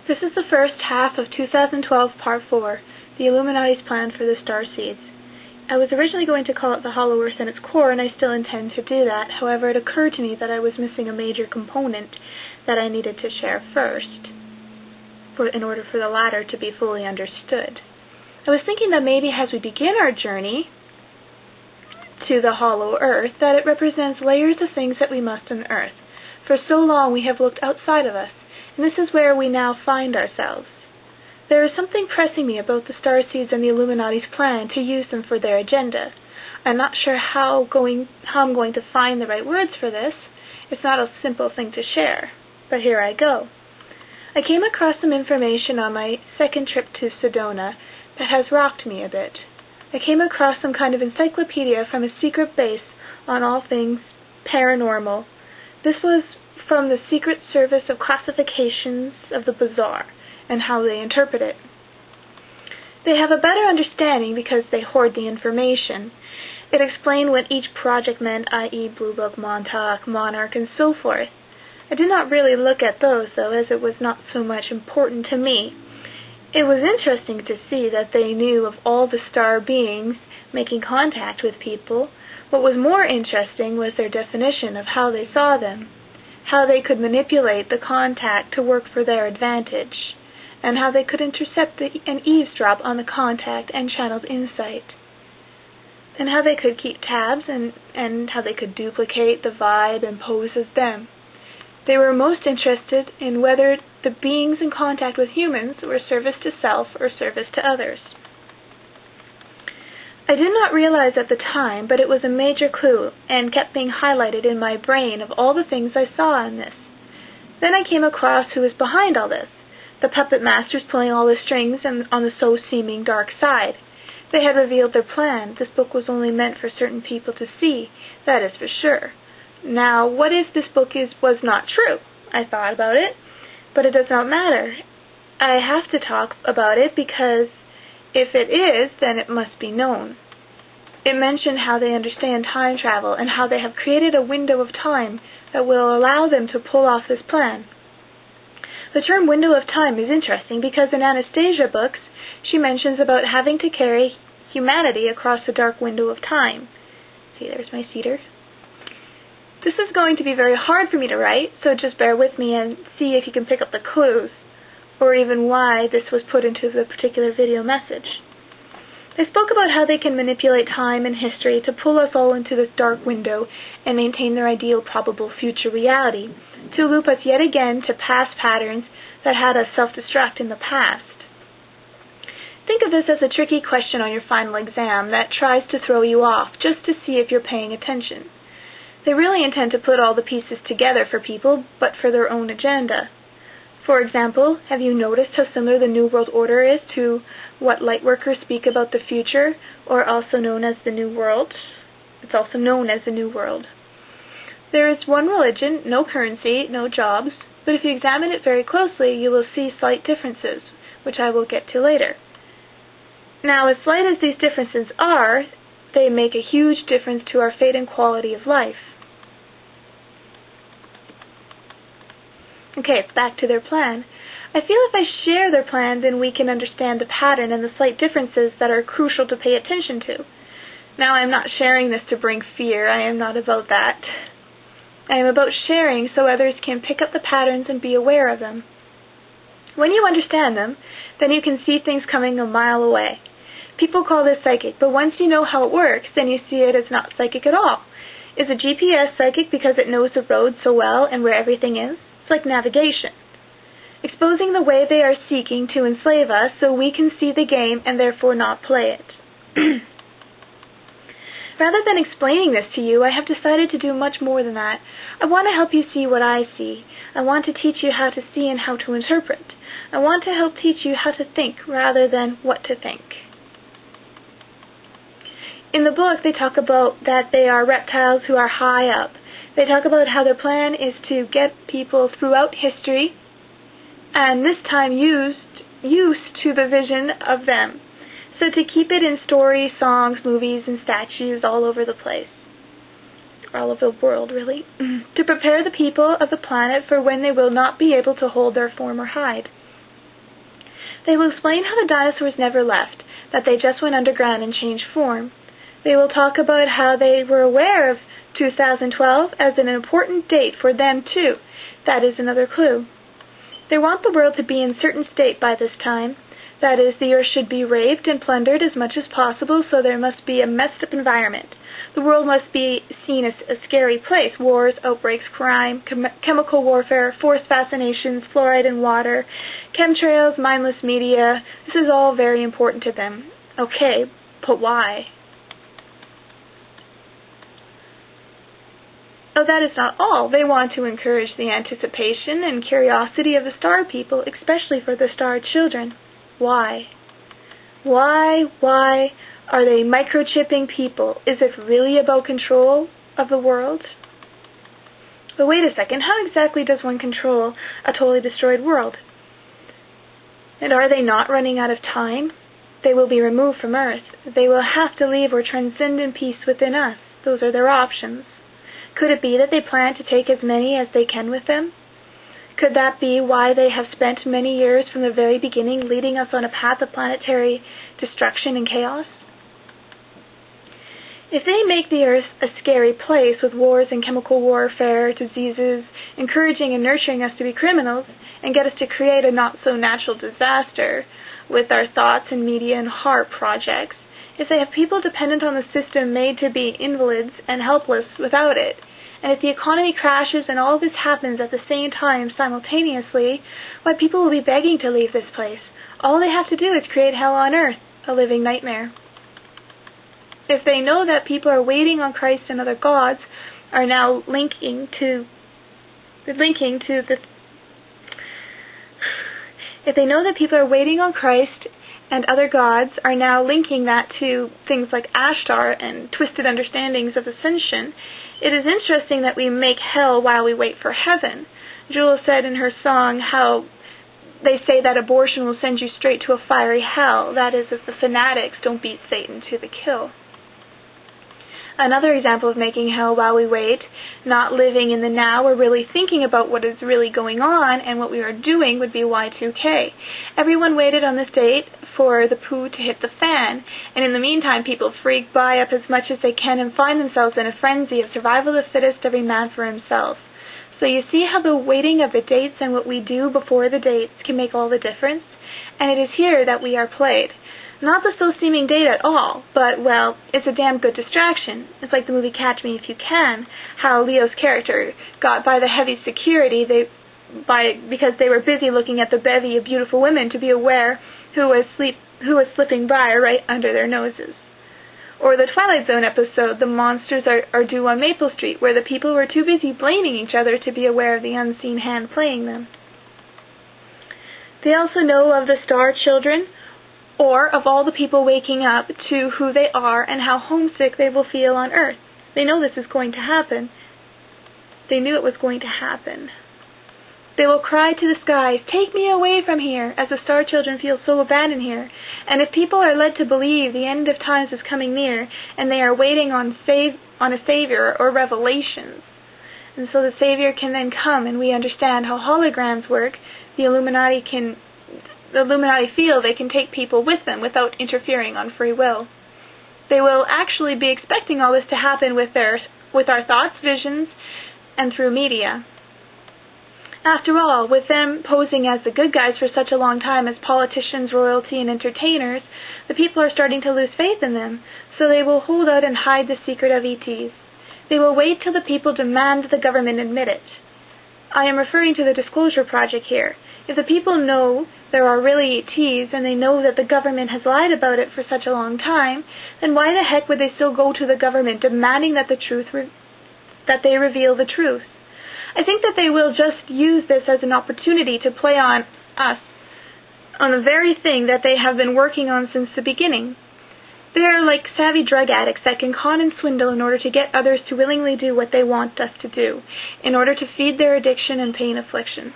This is the first half of 2012 Part 4, the Illuminati's plan for the Starseeds. I was originally going to call it the Hollow Earth and its core, and I still intend to do that. However, it occurred to me that I was missing a major component that I needed to share first, in order for the latter to be fully understood. I was thinking that maybe as we begin our journey to the Hollow Earth, that it represents layers of things that we must unearth. For so long we have looked outside of us, and this is where we now find ourselves. There is something pressing me about the Starseeds and the Illuminati's plan to use them for their agenda. I'm not sure how I'm going to find the right words for this. It's not a simple thing to share, but here I go. I came across some information on my second trip to Sedona that has rocked me a bit. I came across some kind of encyclopedia from a secret base on all things paranormal. This was from the Secret Service of Classifications of the Bizarre and how they interpret it. They have a better understanding because they hoard the information. It explained what each project meant, i.e. Bluebook, Montauk, Monarch, and so forth. I did not really look at those, though, as it was not so much important to me. It was interesting to see that they knew of all the star beings making contact with people. What was more interesting was their definition of how they saw them, how they could manipulate the contact to work for their advantage, and how they could intercept and eavesdrop on the contact and channeled insight, and how they could keep tabs and how they could duplicate the vibe and pose as them. They were most interested in whether the beings in contact with humans were service to self or service to others. I did not realize at the time, but it was a major clue and kept being highlighted in my brain of all the things I saw in this. Then I came across who was behind all this, the puppet masters pulling all the strings and on the so-seeming dark side. They had revealed their plan. This book was only meant for certain people to see, that is for sure. Now, what if this book was not true? I thought about it, but it does not matter. I have to talk about it because if it is, then it must be known. It mentioned how they understand time travel and how they have created a window of time that will allow them to pull off this plan. The term window of time is interesting because in Anastasia books, she mentions about having to carry humanity across the dark window of time. See, there's my cedar. This is going to be very hard for me to write, so just bear with me and see if you can pick up the clues, or even why this was put into the particular video message. They spoke about how they can manipulate time and history to pull us all into this dark window and maintain their ideal probable future reality, to loop us yet again to past patterns that had us self-destruct in the past. Think of this as a tricky question on your final exam that tries to throw you off just to see if you're paying attention. They really intend to put all the pieces together for people, but for their own agenda. For example, have you noticed how similar the New World Order is to what lightworkers speak about the future, or also known as the New World? It's also known as the New World. There is one religion, no currency, no jobs, but if you examine it very closely, you will see slight differences, which I will get to later. Now, as slight as these differences are, they make a huge difference to our fate and quality of life. Okay, back to their plan. I feel if I share their plan, then we can understand the pattern and the slight differences that are crucial to pay attention to. Now, I am not sharing this to bring fear. I am not about that. I am about sharing so others can pick up the patterns and be aware of them. When you understand them, then you can see things coming a mile away. People call this psychic, but once you know how it works, then you see it as not psychic at all. Is a GPS psychic because it knows the road so well and where everything is? It's like navigation. Exposing the way they are seeking to enslave us so we can see the game and therefore not play it. Rather than explaining this to you, I have decided to do much more than that. I want to help you see what I see. I want to teach you how to see and how to interpret. I want to help teach you how to think rather than what to think. In the book, they talk about that they are reptiles who are high up. They talk about how their plan is to get people throughout history, and this time used to the vision of them. So to keep it in stories, songs, movies, and statues all over the place. All over the world, really. To prepare the people of the planet for when they will not be able to hold their form or hide. They will explain how the dinosaurs never left, that they just went underground and changed form. They will talk about how they were aware of 2012 as an important date for them too. That is another clue. They want the world to be in a certain state by this time. That is, the earth should be raped and plundered as much as possible, so there must be a messed up environment. The world must be seen as a scary place. Wars, outbreaks, crime, chemical warfare, forced fascinations, fluoride in water, chemtrails, mindless media. This is all very important to them. Okay, but why? Oh, that is not all. They want to encourage the anticipation and curiosity of the star people, especially for the star children. Why? Why are they microchipping people? Is it really about control of the world? But wait a second, how exactly does one control a totally destroyed world? And are they not running out of time? They will be removed from Earth. They will have to leave or transcend in peace within us. Those are their options. Could it be that they plan to take as many as they can with them? Could that be why they have spent many years from the very beginning leading us on a path of planetary destruction and chaos? If they make the Earth a scary place with wars and chemical warfare, diseases, encouraging and nurturing us to be criminals, and get us to create a not-so-natural disaster with our thoughts and media and heart projects, if they have people dependent on the system made to be invalids and helpless without it, and if the economy crashes and all this happens at the same time simultaneously, why, people will be begging to leave this place. All they have to do is create hell on earth, a living nightmare. If they know that people are waiting on Christ and other gods are now linking to if they know that people are waiting on Christ and other gods are now linking that to things like Ashtar and twisted understandings of ascension, it is interesting that we make hell while we wait for heaven. Jewel said in her song how they say that abortion will send you straight to a fiery hell. That is, if the fanatics don't beat Satan to the kill. Another example of making hell while we wait, not living in the now or really thinking about what is really going on and what we are doing, would be Y2K. Everyone waited on this date for the poo to hit the fan, and in the meantime people freak buy up as much as they can and find themselves in a frenzy of survival of the fittest, every man for himself. So you see how the waiting of the dates and what we do before the dates can make all the difference? And it is here that we are played. Not the so-seeming date at all, but, well, it's a damn good distraction. It's like the movie Catch Me If You Can, how Leo's character got by the heavy security because they were busy looking at the bevy of beautiful women to be aware who was slipping by right under their noses. Or the Twilight Zone episode, The Monsters Are Due on Maple Street, where the people were too busy blaming each other to be aware of the unseen hand playing them. They also know of the star children, or of all the people waking up to who they are and how homesick they will feel on Earth. They know this is going to happen. They knew it was going to happen. They will cry to the skies, "Take me away from here," as the star children feel so abandoned here. And if people are led to believe the end of times is coming near, and they are waiting on a savior or revelations, and so the savior can then come, and we understand how holograms work, the Illuminati feel they can take people with them without interfering on free will. They will actually be expecting all this to happen with our thoughts, visions, and through media. After all, with them posing as the good guys for such a long time as politicians, royalty, and entertainers, the people are starting to lose faith in them, so they will hold out and hide the secret of ETs. They will wait till the people demand the government admit it. I am referring to the Disclosure Project here. If the people know there are really ETs and they know that the government has lied about it for such a long time, then why the heck would they still go to the government demanding that they reveal the truth? I think that they will just use this as an opportunity to play on us, on the very thing that they have been working on since the beginning. They are like savvy drug addicts that can con and swindle in order to get others to willingly do what they want us to do, in order to feed their addiction and pain affliction.